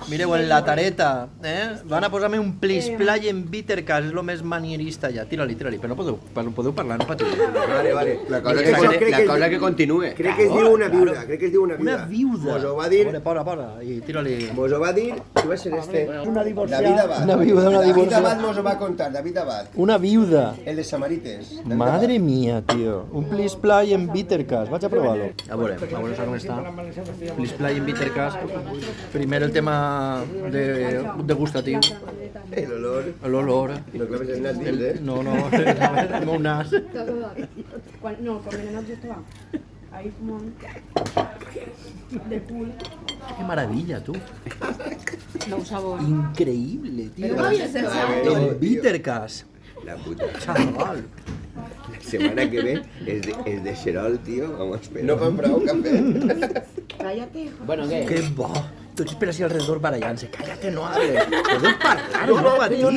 Mireu, en la tareta, van a posar-me un plisplay en Bittercast, és el més manierista ja. Tira-li, però no podeu parlar, no patiu. Vale. La cosa que continue. Crec que es diu una viuda, Una viuda. Mos ho va dir, Posa, i tira-li. mos ho va dir, qui va ser este? Una divorciada. David Abad. Una viuda, una David divorciada. Abad mos ho va contar, David Abad. Una viuda. El de Samarites. Madre mía, tío. Un plisplay en Bittercast. Vaig a provar-lo. A veure com està. Plisplay en Bittercast. Primer el tema degustatiu. L'olor. No claves el nas dins, No, el meu nas. No, con el yo estaba ahí como de cool. Qué maravilla, tú. No sabor. Increíble, tío. Pero no había sensación. En Bittercast. La puta. Chaval. La semana que ve es de Xerol, tío. Vamos a esperar. No fan prou café. Cállate. Bueno, què? Qué bo. Tots per així alrededor barallant-se. Cállate, no hables. Podeu parlar, no patiu.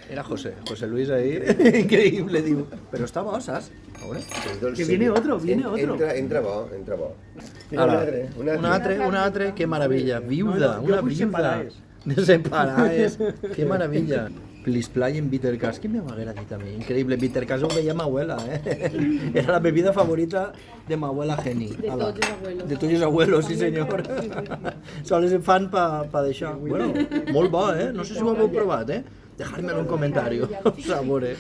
Era José Luis ahí. Increíble, diu. Però està bo, saps? A veure. Que viene otro. Entra bo. Ara, un altre, que maravilla. Viuda, una viuda. Separaes. Qué maravilla. Plisplay en Bittercast, ¿quién me m'haguera dit a mí? Increíble, Bittercast ho veía mi abuela, Era la bebida favorita de mi abuela Jenny. De todos los abuelos. De tuyos abuelos, sí senyor. Sols en fan pa d'això. Bueno, molt bo, No sé si ho heu provat, Dejadme en un comentari. A veure.